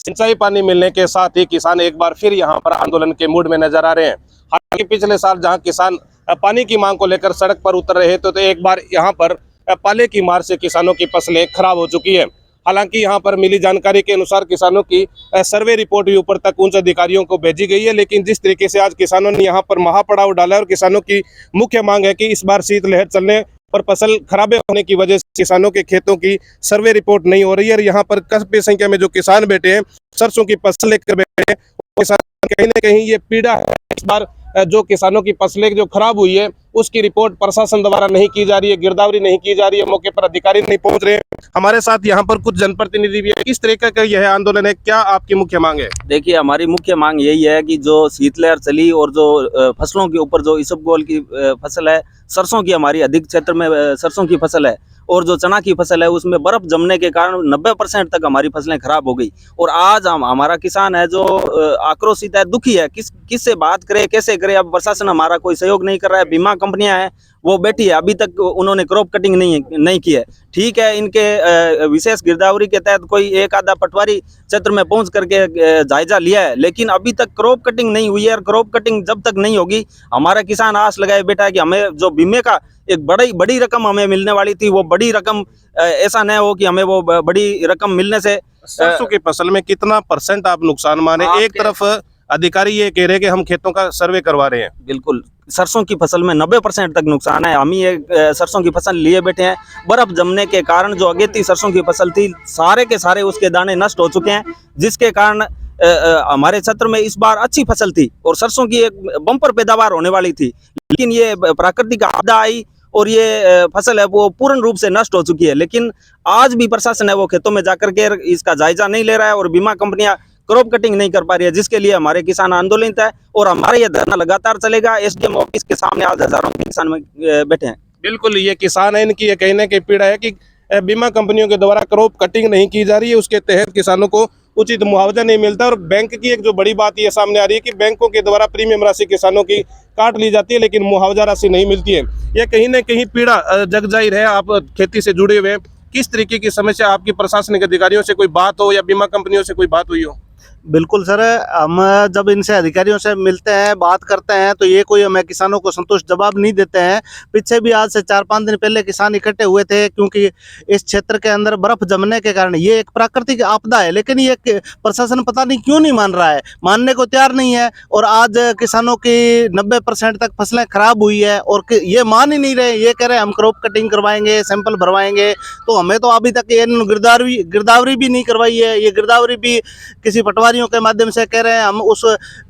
सिंचाई पानी मिलने के साथ ही किसान एक बार फिर यहां पर आंदोलन के मूड में नजर आ रहे हैं। हालांकि पिछले साल जहां किसान पानी की मांग को लेकर सड़क पर उतर रहे थे, तो एक बार यहां पर पाले की मार से किसानों की फसलें खराब हो चुकी है। हालांकि यहां पर मिली जानकारी के अनुसार किसानों की सर्वे रिपोर्ट भी ऊपर तक उच्च अधिकारियों को भेजी गई है, लेकिन जिस तरीके से आज किसानों ने यहां पर महापड़ाव डाला है और किसानों की मुख्य मांग है कि इस बार शीतलहर चलने पर फसल खराबे होने की वजह से किसानों के खेतों की सर्वे रिपोर्ट नहीं हो रही है। और यहाँ पर काफी संख्या में जो किसान बैठे हैं, सरसों की फसल लेकर बैठे हैं, किसान कहीं ना कहीं ये पीड़ा है। इस बार जो किसानों की फसलें जो खराब हुई है उसकी रिपोर्ट प्रशासन द्वारा नहीं की जा रही है, गिरदावरी नहीं की जा रही है, मौके पर अधिकारी नहीं पहुंच रहे हैं। हमारे साथ यहाँ पर कुछ जनप्रतिनिधि भी है। किस तरीके का यह आंदोलन है, क्या आपकी मुख्य मांग है? देखिए, हमारी मुख्य मांग यही है कि जो शीतलहर चली और जो फसलों के ऊपर जो इसबगोल की फसल है, सरसों की हमारी अधिक क्षेत्र में सरसों की फसल है और जो चना की फसल है उसमें बर्फ जमने के कारण 90% तक हमारी फसलें खराब हो गई। और आज हमारा किसान है जो आक्रोशित है, दुखी है, किससे बात करे, कैसे करे। अब प्रशासन हमारा कोई सहयोग नहीं कर रहा है। बीमा कंपनियां हैं वो बैठी है, अभी तक उन्होंने क्रॉप कटिंग नहीं की है। ठीक है, इनके विशेष गिरदावरी के तहत कोई एक आधा पटवारी क्षेत्र में पहुंच करके जायजा लिया है, लेकिन अभी तक क्रॉप कटिंग नहीं हुई है। और क्रॉप कटिंग जब तक नहीं होगी, हमारा किसान आस लगाए बैठा है कि हमें जो बीमे का एक बड़ी रकम हमें मिलने वाली थी, वो बड़ी रकम ऐसा न हो कि हमें वो बड़ी रकम मिलने से। सरसों की फसल में कितना % आप नुकसान माने? एक तरफ अधिकारी ये कह रहे हैं कि हम खेतों का सर्वे करवा रहे हैं। बिल्कुल, सरसों की फसल में 90% तक नुकसान है। हम ही सरसों की फसल लिए बैठे हैं। बर्फ जमने के कारण जो अगेती सरसों की फसल थी, सारे के सारे उसके दाने नष्ट हो चुके हैं, जिसके कारण हमारे क्षेत्र में इस बार अच्छी फसल थी और सरसों की एक बम्पर पैदावार होने वाली थी। लेकिन ये प्राकृतिक आपदा आई और ये फसल है वो पूर्ण रूप से नष्ट हो चुकी है। लेकिन आज भी प्रशासन है वो खेतों में जाकर के इसका जायजा नहीं ले रहा है और बीमा कंपनियां क्रॉप कटिंग नहीं कर पा रही है, जिसके लिए हमारे किसान आंदोलित है और हमारा ये धरना लगातार चलेगा। एसडीएम ऑफिस के सामने आज हजारों किसान बैठे हैं। बिल्कुल, ये किसान है, इनकी ये कहीं ना कहीं पीड़ा है कि बीमा कंपनियों के द्वारा क्रॉप कटिंग नहीं की जा रही है, उसके तहत किसानों को उचित मुआवजा नहीं मिलता। और बैंक की एक जो बड़ी बात ये सामने आ रही है कि बैंकों के द्वारा प्रीमियम राशि किसानों की काट ली जाती है, लेकिन मुआवजा राशि नहीं मिलती है। यह कहीं ना कहीं पीड़ा जग जाहिर है। आप खेती से जुड़े हुए हैं, किस तरीके की समस्या आपकी प्रशासनिक अधिकारियों से कोई बात हो या बीमा कंपनियों से कोई बात हुई हो? बिल्कुल सर, हम जब इनसे अधिकारियों से मिलते हैं, बात करते हैं, तो ये कोई हमें किसानों को संतुष्ट जवाब नहीं देते हैं। पीछे भी आज से 4-5 दिन पहले किसान इकट्ठे हुए थे, क्योंकि इस क्षेत्र के अंदर बर्फ जमने के कारण ये एक प्राकृतिक आपदा है, लेकिन ये प्रशासन पता नहीं क्यों नहीं मान रहा है, मानने को तैयार नहीं है। और आज किसानों की 90% तक फसलें खराब हुई है और ये मान ही नहीं रहे। ये कह रहे हैं हम क्रॉप कटिंग करवाएंगे, सैंपल भरवाएंगे, तो हमें तो अभी तक ये गिरदावरी भी नहीं करवाई है। ये गिरदावरी भी किसी पटवारी के माध्यम से कह रहे हैं हम उस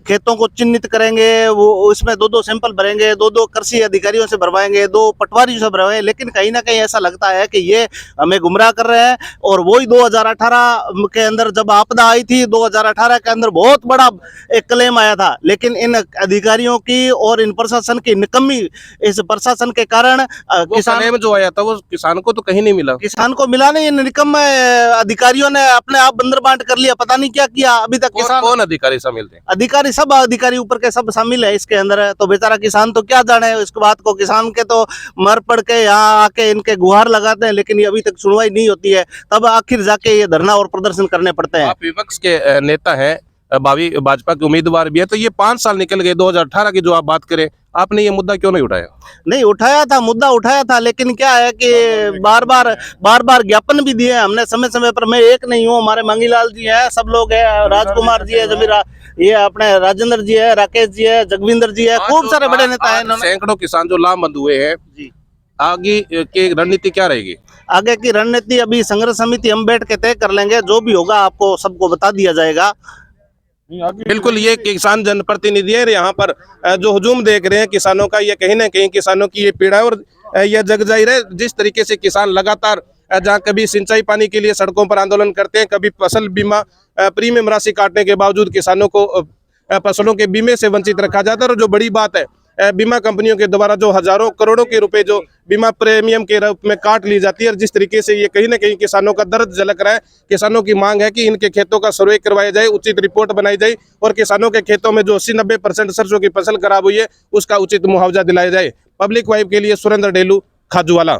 खेतों को चिन्हित करेंगे, वो उसमें 2-2 सैंपल भरेंगे, 2-2 कृषि अधिकारियों से भरवाएंगे, 2 पटवारियों से भरवाएंगे। लेकिन कहीं ना कहीं ऐसा लगता है कि ये हमें गुमराह कर रहे हैं। और वही 2018 के अंदर जब आपदा आई थी, 2018 के अंदर बहुत बड़ा एक क्लेम आया था, लेकिन इन अधिकारियों की और इन प्रशासन की निकम्मी, इस प्रशासन के कारण किसान जो आया था वो किसान को तो कहीं नहीं मिला। किसान को मिला नहीं, निकम्मे अधिकारियों ने अपने आप बंदर बांट कर लिया, पता नहीं क्या किया। अभी तक किसान, कौन अधिकारी शामिल थे? अधिकारी सब अधिकारी ऊपर के सब शामिल है इसके अंदर। तो बेचारा किसान तो क्या जाने इसके बात को। किसान के तो मर पड़ के यहाँ आके इनके गुहार लगाते हैं, लेकिन ये अभी तक सुनवाई नहीं होती है। तब आखिर जाके ये धरना और प्रदर्शन करने पड़ते हैं। आप विपक्ष के नेता हैं, भावी भाजपा के उम्मीदवार भी है, तो ये 5 साल निकल गए, 2018 की जो आप बात करें, आपने ये मुद्दा क्यों नहीं उठाया? नहीं उठाया था, मुद्दा उठाया था, लेकिन क्या है कि बार बार ज्ञापन भी दिए हमने समय समय पर। मैं एक नहीं हूँ, हमारे मंगीलाल जी है, सब लोग है, राजकुमार जी है, जमीरा, ये अपने राजेंद्र जी है, राकेश जी है, जगविंदर जी है, खूब सारे बड़े नेता है। सैकड़ों किसान जो लामबंद हुए हैं जी, आगे की रणनीति क्या रहेगी? आगे की रणनीति अभी संघर्ष समिति हम बैठ के तय कर लेंगे, जो भी होगा आपको सबको बता दिया जाएगा। बिल्कुल, ये किसान जनप्रतिनिधि है। यहाँ पर जो हुजूम देख रहे हैं किसानों का, ये कहीं ना कहीं किसानों की ये पीड़ा है और यह जग जाहिर है। जिस तरीके से किसान लगातार जहाँ कभी सिंचाई पानी के लिए सड़कों पर आंदोलन करते हैं, कभी फसल बीमा प्रीमियम राशि काटने के बावजूद किसानों को फसलों के बीमे से वंचित रखा जाता है। और जो बड़ी बात है, बीमा कंपनियों के द्वारा जो हजारों करोड़ों के रुपए जो बीमा प्रीमियम के रूप में काट ली जाती है, और जिस तरीके से ये कहीं ना कहीं किसानों का दर्द झलक रहा है। किसानों की मांग है कि इनके खेतों का सर्वे करवाया जाए, उचित रिपोर्ट बनाई जाए और किसानों के खेतों में जो 80-90% सरसों की फसल खराब हुई है उसका उचित मुआवजा दिलाया जाए। पब्लिक वाइब के लिए सुरेंद्र डेलू, खाजूवाला।